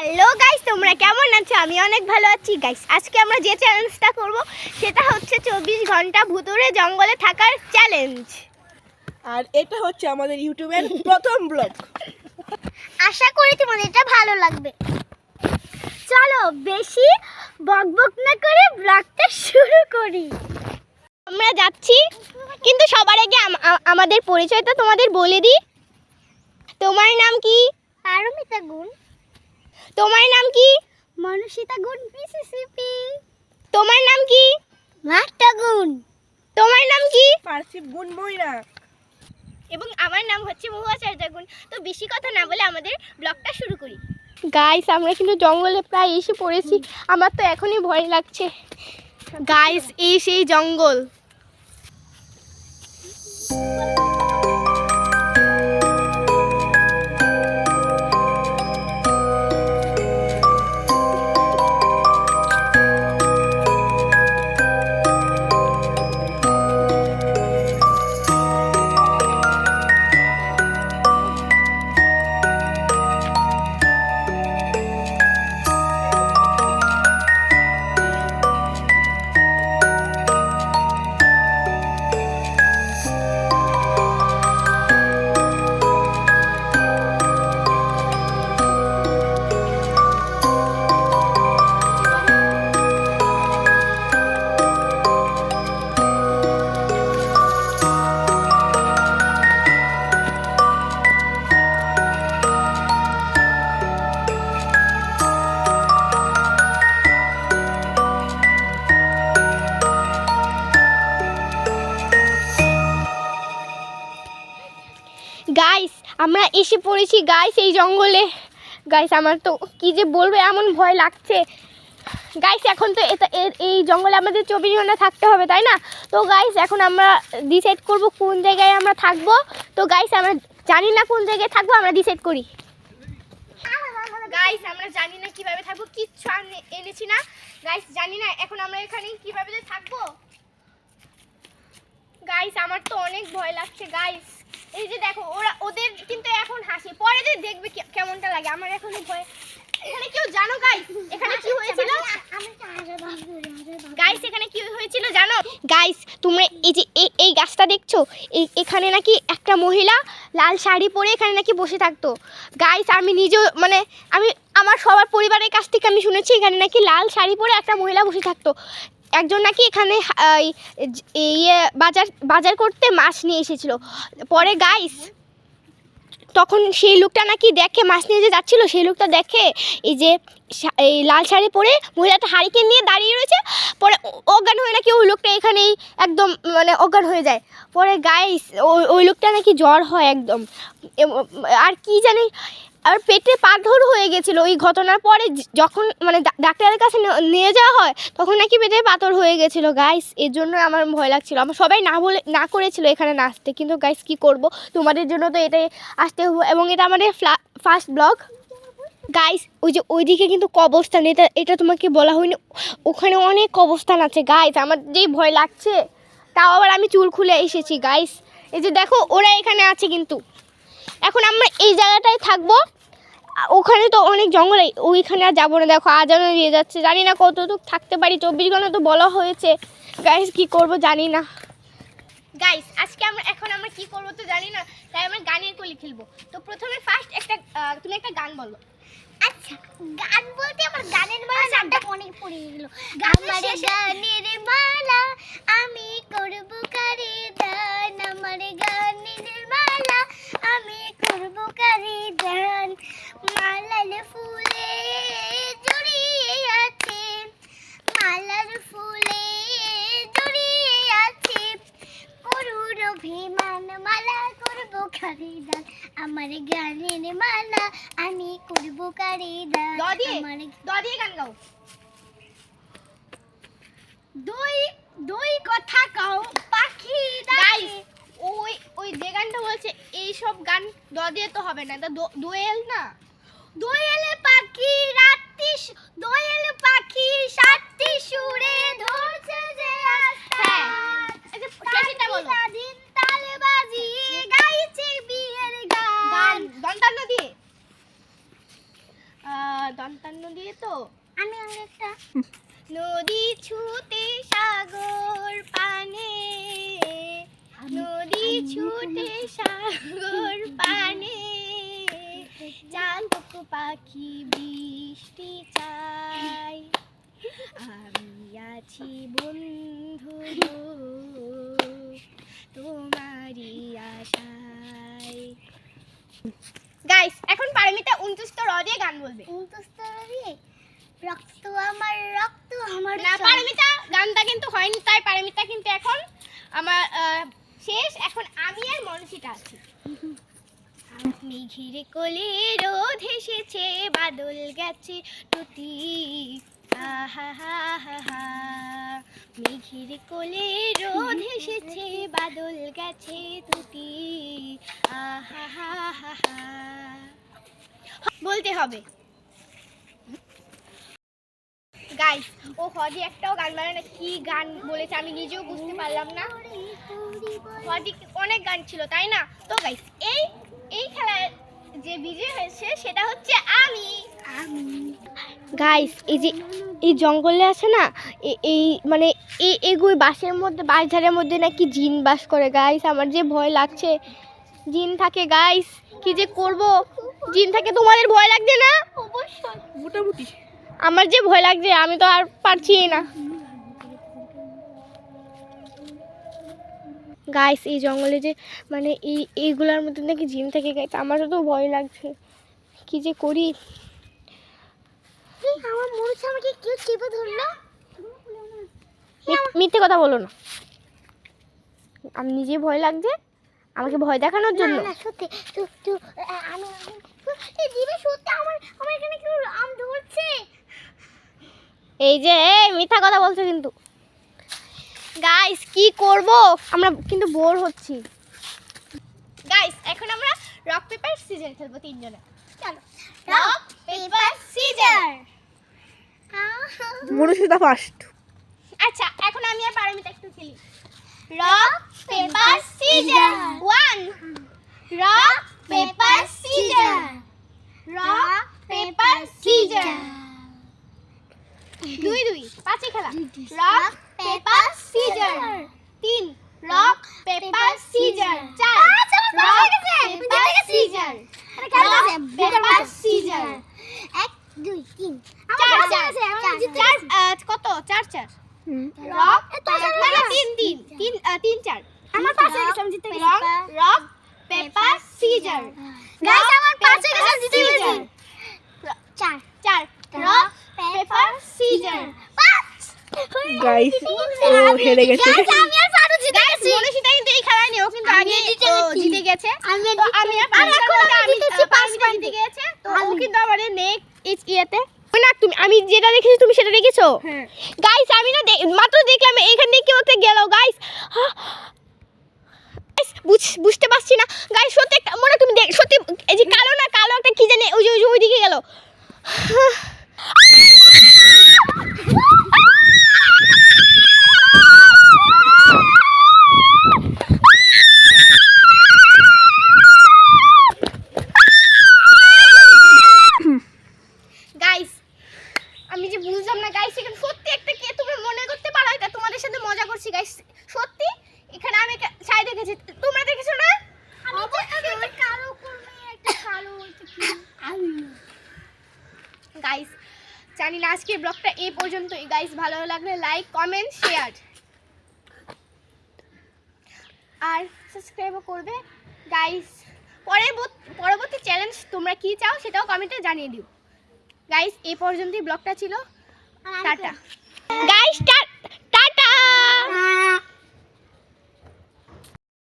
Hello guys, তোমরা কেমন আছো? আমি অনেক ভালো আছি গাইস। আজকে আমরা যে চ্যালেঞ্জটা করব সেটা হচ্ছে 24 ঘন্টা ভুতুড়ে জঙ্গলে থাকার চ্যালেঞ্জ। আর এটা হচ্ছে আমাদের ইউটিউবের প্রথম ব্লগ। আশা করি তোমাদের এটা ভালো লাগবে। চলো বেশি বকবক না করে ব্লগটা শুরু করি। আমরা যাচ্ছি, কিন্তু সবার আগে আমাদের পরিচয়টা তোমাদের বলে দিই। তোমার নাম কি? পারমিতা গুণ। তোমার নাম কি? মনুষিতা গুণ পিসিসিপি। তোমার নাম কি? মাস্টা গুণ। তোমার নাম কি? পার্থিব গুণ ময়না। এবং আমার নাম হচ্ছে মহুয়াচার্য গুণ। তো বেশি কথা না বলে আমাদের ব্লগটা শুরু করি। গাইস, আমরা কিন্তু জঙ্গলে প্রায় এসে পড়েছি। আমার তো এখনই ভয় লাগছে গাইস। এই সেই জঙ্গল। গাইস, আমরা এসে পড়েছি গাইস এই জঙ্গলে। গাইস, আমার তো কি যে বলবো, এমন ভয় লাগছে গাইস। এখন তো এই জঙ্গলে আমাদের 24 ঘন্টা থাকতে হবে, তাই না? তো গাইস, এখন আমরা ডিসাইড করব কোন জায়গায় আমরা থাকবো। তো গাইস, আমরা জানি না কোন জায়গায় থাকবো, আমরা ডিসাইড করি। গাইস, আমরা জানি না কিভাবে থাকবো, কিচ্ছু এনেছি না গাইস, জানি না এখন আমরা এখানে কিভাবে থাকবো। গাইস, আমার তো অনেক ভয় লাগছে গাইস। এই যে দেখো, ওদের কিন্তু এখন হাসি, পরে যে দেখবে কেমনটা লাগে। আমার এখনই ভয়। এখানে কেউ জানো গাইস এখানে কি হয়েছিল? গাইস, এখানে কি হয়েছিল জানো? গাইস, তোমরা এই যে এই গাছটা দেখছো, এখানে নাকি একটা মহিলা লাল শাড়ি পরে এখানে নাকি বসে থাকতো গাইস। আমি নিজেও আমি আমার সবার পরিবারের কাছ থেকে আমি শুনেছি এখানে নাকি লাল শাড়ি পরে একটা মহিলা বসে থাকতো। একজন নাকি এখানে বাজার করতে মাছ নিয়ে এসেছিল। পরে গাইস, তখন সেই লোকটা নাকি দেখে, মাছ নিয়ে যে যাচ্ছিল সেই লোকটা দেখে এই যে এই লাল শাড়ি পরে মহিলাটা হারিকেন নিয়ে দাঁড়িয়ে রয়েছে। পরে অজ্ঞান হয়ে নাকি ওই লোকটা এখানেই একদম অজ্ঞান হয়ে যায়। পরে গাইস, ওই লোকটা নাকি জ্বর হয় একদম, আর কি জানি, আর পেটে পাথর হয়ে গেছিলো। ওই ঘটনার পরে যখন ডাক্তারের কাছে নিয়ে যাওয়া হয় তখন নাকি পেটে পাথর হয়ে গেছিলো গাইস। এর জন্য আমার ভয় লাগছিল। আমার সবাই না করেছিল এখানে নাচতে, কিন্তু গাইস কি করব, তোমাদের জন্য তো এটাই আসতে হবে। এবং এটা আমাদের ফার্স্ট ব্লগ গাইস। ওই যে ওইদিকে কিন্তু কবরস্থান, এটা তোমাকে বলা হয়নি, ওখানে অনেক কবরস্থান আছে গাইস। আমার যেই ভয় লাগছে, তাও আবার আমি চুল খুলে এসেছি গাইস। এই যে দেখো, ওরা এখানে আছে। কিন্তু এখন আমরা এই জায়গাটায় থাকবো। ওখানে তো অনেক জঙ্গল, ওইখানে আর যাবো না। দেখো আজানও দিয়ে যাচ্ছে, জানি না কতটুকু থাকতে পারি। 24 ঘন্টা তো বলা হয়েছে গাইস, কি করব জানি না গাইস। আজকে এখন আমরা কি করবো তো জানি না, তাই আমরা গানের কলি খেলবো। তো প্রথমে ফার্স্ট তুমি একটা গান বলো। আচ্ছা, গান বলতে আমার গানের মালা নামটা মনে পড়ে গেল। আমার গানের মালা আমি করব কারে দান, আমার গানের মালা আমি করব কারে দান। মালার ফুলে জড়িয়ে আছে, মালার ফুলে জড়িয়ে আছে করুণ অভিমান, মালা করব কারে দান, আমার গানের মালা আমি করব কারে দান। দদি গান গাও। দুই কথা কাও পাখি গাইস। ওই যে গানটা বলছে, এই সব গান দ দিয়ে তো হবে না, এটা দোয়েল না। দোয়েল পাখি রাত্রি, দোয়েল পাখি সাতটি সুরে ধরছে যে আস্থা। আচ্ছা, সেটা বলো। দিন তালে বাজিয়ে গাইছে বিয়ের গান। দন্তান্ন দিয়ে দন্ত তো আমি একটা নদী ছুটে সাগর পানে, নদী ছুটে সাগর পানে, চাতক পাখি বৃষ্টি চাই, আমি আছি বন্ধু গো, তোমারই আশায়। গাইস এখন পারমিতা 29 র দিয়ে গান বলবে। 29 র দিয়ে রক্ত আমার না পারমিতা গানটা কিন্তু হয়নি, তাই পারমিতা কিন্তু এখন আমার শেষ। এখন আমি আর মনসিটা আছি। মেঘের কোলে রোদ হেসেছে, বাদল গেছে টুটি, আহা হা হা হা। মেঘের কোলে রোদ হেসেছে, বাদল গেছে টুটি, আহা হা হা হা। বলতে হবে গাইস। ও হদি একটাও গান মানে না, কি গান বলেছে আমি নিজেও বুঝতে পারলাম না। হদি অনেক গান ছিল তাই না? তো গাইস এই খেলায় যে বিজয়ী হয়েছে সেটা হচ্ছে আমি। গাইস এই যে এই জঙ্গলে আছে না, এই মানে এগুই বাসের মধ্যে, বাঁশঝাড়ের মধ্যে নাকি জিন বাস করে। গাইস আমার যে ভয় লাগছে, জিন থাকে গাইস, কি যে করব। জিন থাকে, তোমাদের ভয় লাগছে না? অবশ্যই মোটামুটি আমার যে ভয় লাগছে, আমি তো আর পারছি না। গাইস এই জঙ্গলে যে মানে এইগুলোর মধ্যে নাকি জিন থেকে, গাইস আমারও তো ভয় লাগছে, কি যে করি। আমার মনে হচ্ছে আমাকে কেউ চেপে ধরলো। মিথ্যে কথা বলো না, আমি নিজে ভয় লাগছে, আমাকে ভয় দেখানোর জন্য। না সত্যি তো আমি এই দিবে সত্যি আমার এখানে কেউ আম ধরছে। এই যে মিথ্যা কথা বলছো কিন্তু। গাইস কি করব, আমরা কিন্তু বোর হচ্ছি। গাইস এখন আমরা রক পেপার সিজার খেলবো তিনজনে। চলো রক পেপার সিজার। মনুষ্যতা ফার্স্ট। আচ্ছা এখন আমি আর পারমিতা একটু খেলি। Rock paper scissor 1, rock paper scissor, rock paper scissor 2 2 পাঁচে খেলা। Rock paper scissor 3, rock paper scissor 4, rock paper scissor, rock paper scissor 1 2 3 চার কত 4 4 রক না 3 3 3 4 আমার পাশে গেছে, আমি জিতে গেছি। Rock paper scissor. গাইস আমার পাশে গেছে, আমি জিতে গেছি। 4 4 রক পেপার সিজার 5। গাইস ও হেরে গেছে। আমি আর পারু জিতে গেছি। মনীষিতা কিন্তু এই খেলায় নেই, ও কিন্তু আমি আগে জিতে ও গেছি। জিতে গেছে। আমি তো আমি আর পারমিতা জিতেছি 5 পয়েন্ট জিতে গেছে। তো ও কিন্তু আমাদের নেক্সট ইয়েতে না, তুমি যেটা দেখেছো তুমি সেটা দেখেছো? হ্যাঁ গাইস আমি না মাত্র দেখলাম এইখান থেকে কেউ একটা গেল। গাইস বুঝতে পারছি না গাইস, সত্যি একটা মনে তুমি সত্যি এই যে কালো না, কালো একটা কি জানে ওই যে ওইদিকে গেল। গাইস আমি যে বুঝলাম না গাইস, এখানে সত্যি একটা কে তোমরা মনে করতে পারো এটা তোমাদের সাথে মজা করছি গাইস। সত্যি এখানে আমি ছাই দেখেছি, তোমরা দেখেছো না? আমি তো একটা কালো করবে, একটা কালো হইছে কি আমি। গাইস জানি না আজকের ব্লগটা এই পর্যন্তই। গাইস ভালো লাগলে লাইক কমেন্ট শেয়ার আর সাবস্ক্রাইবও করবে গাইস। পরবর্তী চ্যালেঞ্জ তোমরা কি চাও সেটাও কমেন্টে জানিয়ে দিও। গাইস এই পর্যন্তই ব্লগটা ছিল। Tata guys, tata.